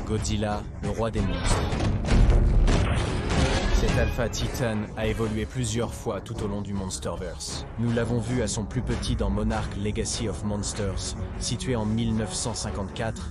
Godzilla, le roi des monstres. Cet Alpha Titan a évolué plusieurs fois tout au long du Monsterverse. Nous l'avons vu à son plus petit dans Monarch Legacy of Monsters, situé en 1954,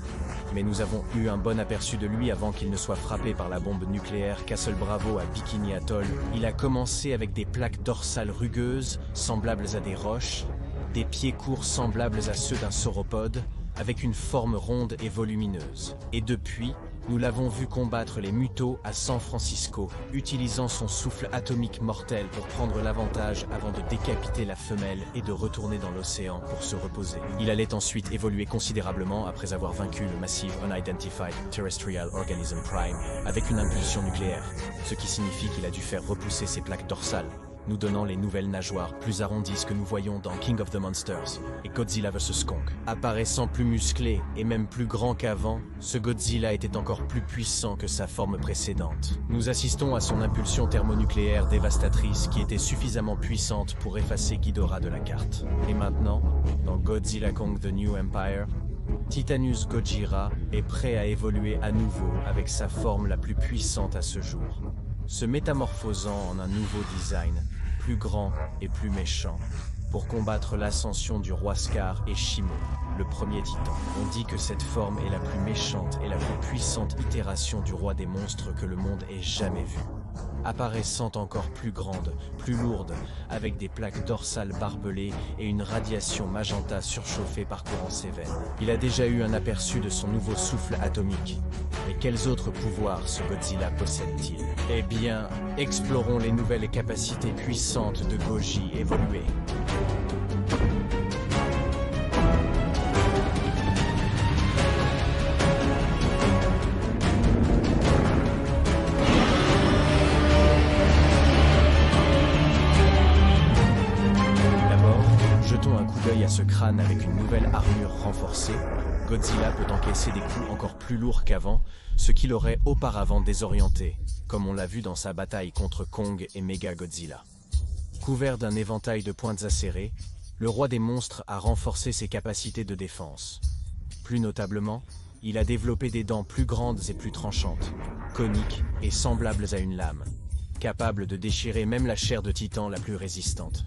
mais nous avons eu un bon aperçu de lui avant qu'il ne soit frappé par la bombe nucléaire Castle Bravo à Bikini Atoll. Il a commencé avec des plaques dorsales rugueuses, semblables à des roches, des pieds courts semblables à ceux d'un sauropode, avec une forme ronde et volumineuse. Et depuis, nous l'avons vu combattre les Mutos à San Francisco, utilisant son souffle atomique mortel pour prendre l'avantage avant de décapiter la femelle et de retourner dans l'océan pour se reposer. Il allait ensuite évoluer considérablement après avoir vaincu le Massive Unidentified Terrestrial Organism Prime avec une impulsion nucléaire, ce qui signifie qu'il a dû faire repousser ses plaques dorsales, nous donnant les nouvelles nageoires plus arrondies que nous voyons dans King of the Monsters et Godzilla vs Kong. Apparaissant plus musclé et même plus grand qu'avant, ce Godzilla était encore plus puissant que sa forme précédente. Nous assistons à son impulsion thermonucléaire dévastatrice qui était suffisamment puissante pour effacer Ghidorah de la carte. Et maintenant, dans Godzilla Kong The New Empire, Titanus Gojira est prêt à évoluer à nouveau avec sa forme la plus puissante à ce jour, se métamorphosant en un nouveau design, plus grand et plus méchant, pour combattre l'ascension du roi Scar et Shimo, le premier titan. On dit que cette forme est la plus méchante et la plus puissante itération du roi des monstres que le monde ait jamais vue. Apparaissant encore plus grande, plus lourde, avec des plaques dorsales barbelées et une radiation magenta surchauffée parcourant ses veines. Il a déjà eu un aperçu de son nouveau souffle atomique. Mais quels autres pouvoirs ce Godzilla possède-t-il? Eh bien, explorons les nouvelles capacités puissantes de Goji évoluées. À ce crâne avec une nouvelle armure renforcée, Godzilla peut encaisser des coups encore plus lourds qu'avant, ce qui l'aurait auparavant désorienté, comme on l'a vu dans sa bataille contre Kong et Mega Godzilla. Couvert d'un éventail de pointes acérées, le roi des monstres a renforcé ses capacités de défense. Plus notablement, il a développé des dents plus grandes et plus tranchantes, coniques et semblables à une lame, capables de déchirer même la chair de titan la plus résistante.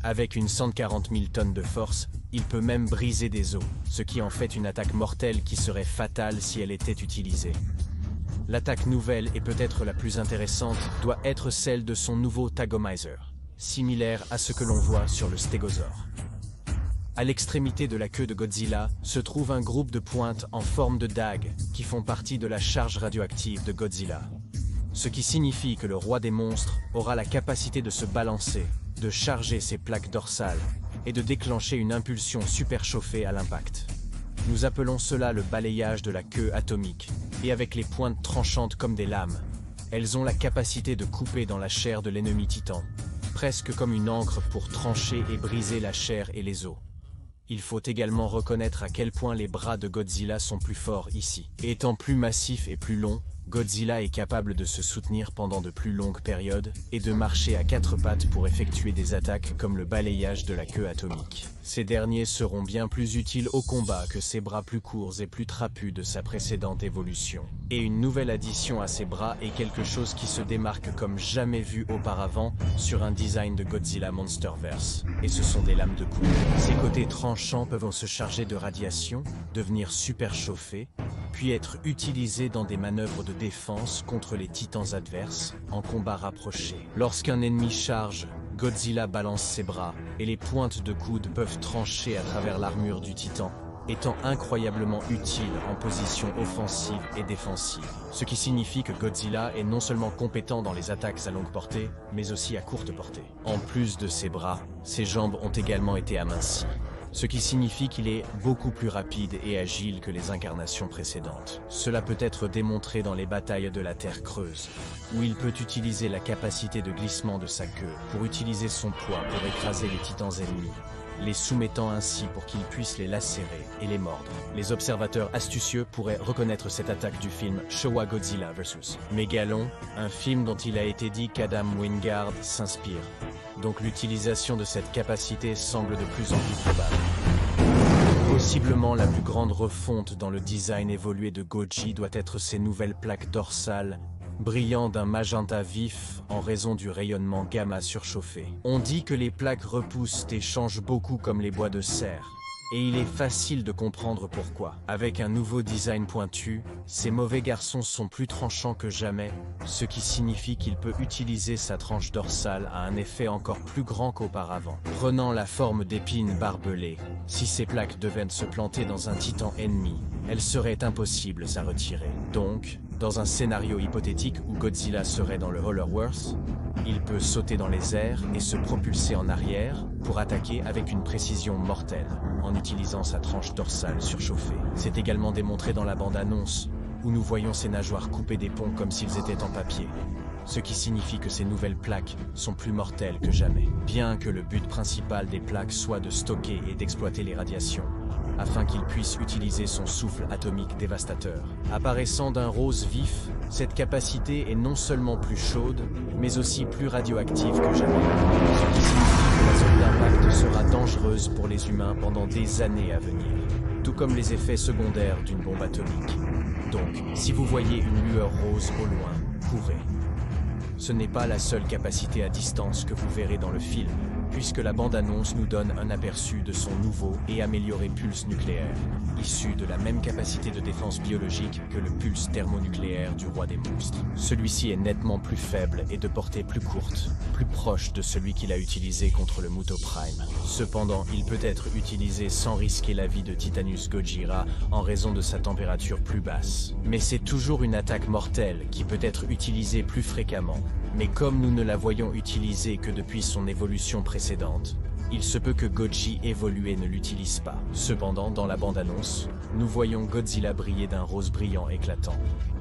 Avec une 140 000 tonnes de force, il peut même briser des os, ce qui en fait une attaque mortelle qui serait fatale si elle était utilisée. L'attaque nouvelle et peut-être la plus intéressante doit être celle de son nouveau Tagomizer, similaire à ce que l'on voit sur le Stégosaure. À l'extrémité de la queue de Godzilla se trouve un groupe de pointes en forme de dague qui font partie de la charge radioactive de Godzilla. Ce qui signifie que le roi des monstres aura la capacité de se balancer, de charger ses plaques dorsales et de déclencher une impulsion superchauffée à l'impact. Nous appelons cela le balayage de la queue atomique, et avec les pointes tranchantes comme des lames, elles ont la capacité de couper dans la chair de l'ennemi titan, presque comme une encre pour trancher et briser la chair et les os. Il faut également reconnaître à quel point les bras de Godzilla sont plus forts ici. Étant plus massifs et plus longs, Godzilla est capable de se soutenir pendant de plus longues périodes et de marcher à quatre pattes pour effectuer des attaques comme le balayage de la queue atomique. Ces derniers seront bien plus utiles au combat que ses bras plus courts et plus trapus de sa précédente évolution. Et une nouvelle addition à ses bras est quelque chose qui se démarque comme jamais vu auparavant sur un design de Godzilla Monsterverse. Et ce sont des lames de coude. Ses côtés tranchants peuvent se charger de radiation, devenir super chauffés, puis être utilisés dans des manœuvres de défense contre les titans adverses en combat rapproché. Lorsqu'un ennemi charge, Godzilla balance ses bras et les pointes de coude peuvent trancher à travers l'armure du titan, étant incroyablement utile en position offensive et défensive. Ce qui signifie que Godzilla est non seulement compétent dans les attaques à longue portée, mais aussi à courte portée. En plus de ses bras, ses jambes ont également été amincies, ce qui signifie qu'il est beaucoup plus rapide et agile que les incarnations précédentes. Cela peut être démontré dans les batailles de la Terre creuse, où il peut utiliser la capacité de glissement de sa queue pour utiliser son poids pour écraser les titans ennemis, les soumettant ainsi pour qu'ils puissent les lacérer et les mordre. Les observateurs astucieux pourraient reconnaître cette attaque du film Showa Godzilla vs Megalon, un film dont il a été dit qu'Adam Wingard s'inspire. Donc l'utilisation de cette capacité semble de plus en plus probable. Possiblement la plus grande refonte dans le design évolué de Goji doit être ses nouvelles plaques dorsales, brillant d'un magenta vif en raison du rayonnement gamma surchauffé. On dit que les plaques repoussent et changent beaucoup comme les bois de serre. Et il est facile de comprendre pourquoi. Avec un nouveau design pointu, ces mauvais garçons sont plus tranchants que jamais, ce qui signifie qu'il peut utiliser sa tranche dorsale à un effet encore plus grand qu'auparavant. Prenant la forme d'épines barbelées, si ces plaques devaient se planter dans un titan ennemi, elles seraient impossibles à retirer. Donc, dans un scénario hypothétique où Godzilla serait dans le Hollow-Earth, il peut sauter dans les airs et se propulser en arrière pour attaquer avec une précision mortelle en utilisant sa tranche dorsale surchauffée. C'est également démontré dans la bande-annonce où nous voyons ses nageoires couper des ponts comme s'ils étaient en papier, ce qui signifie que ces nouvelles plaques sont plus mortelles que jamais. Bien que le but principal des plaques soit de stocker et d'exploiter les radiations, afin qu'il puisse utiliser son souffle atomique dévastateur. Apparaissant d'un rose vif, cette capacité est non seulement plus chaude, mais aussi plus radioactive que jamais, ce qui signifie que la zone d'impact sera dangereuse pour les humains pendant des années à venir, tout comme les effets secondaires d'une bombe atomique. Donc, si vous voyez une lueur rose au loin, courez. Ce n'est pas la seule capacité à distance que vous verrez dans le film, puisque la bande-annonce nous donne un aperçu de son nouveau et amélioré pulse nucléaire, issu de la même capacité de défense biologique que le pulse thermonucléaire du roi des monstres. Celui-ci est nettement plus faible et de portée plus courte, plus proche de celui qu'il a utilisé contre le Muto Prime. Cependant, il peut être utilisé sans risquer la vie de Titanus Gojira en raison de sa température plus basse. Mais c'est toujours une attaque mortelle qui peut être utilisée plus fréquemment. Mais comme nous ne la voyons utiliser que depuis son évolution précédente, il se peut que Goji évolué ne l'utilise pas. Cependant, dans la bande-annonce, nous voyons Godzilla briller d'un rose brillant éclatant,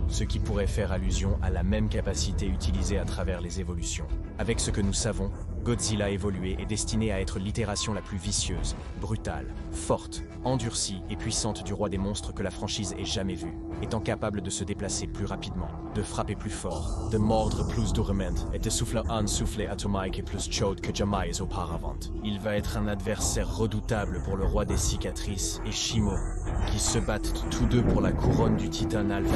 ce qui pourrait faire allusion à la même capacité utilisée à travers les évolutions. Avec ce que nous savons, Godzilla évolué est destiné à être l'itération la plus vicieuse, brutale, forte, endurcie et puissante du roi des monstres que la franchise ait jamais vue, étant capable de se déplacer plus rapidement, de frapper plus fort, de mordre plus durement et de souffler un soufflet atomique et plus chaud que jamais auparavant. Il va être un adversaire redoutable pour le roi des cicatrices et Shimo, qui se battent tous deux pour la couronne du Titan Alpha.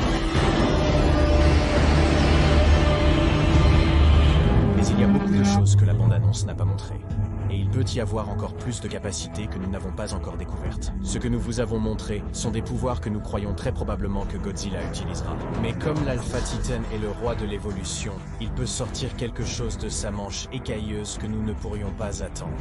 Mais il y a beaucoup de choses que la bande-annonce n'a pas montrées. Et il peut y avoir encore plus de capacités que nous n'avons pas encore découvertes. Ce que nous vous avons montré sont des pouvoirs que nous croyons très probablement que Godzilla utilisera. Mais comme l'Alpha Titan est le roi de l'évolution, il peut sortir quelque chose de sa manche écailleuse que nous ne pourrions pas attendre.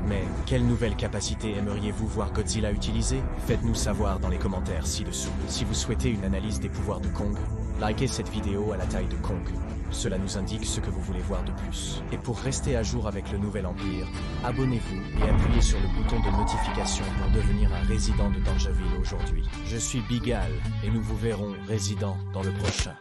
Mais quelle nouvelle capacité aimeriez-vous voir Godzilla utiliser? Faites-nous savoir dans les commentaires ci-dessous. Si vous souhaitez une analyse des pouvoirs de Kong, likez cette vidéo à la taille de Kong. Cela nous indique ce que vous voulez voir de plus. Et pour rester à jour avec le Nouvel Empire, abonnez-vous et appuyez sur le bouton de notification pour devenir un résident de Dangerville aujourd'hui. Je suis Bigal et nous vous verrons résident dans le prochain.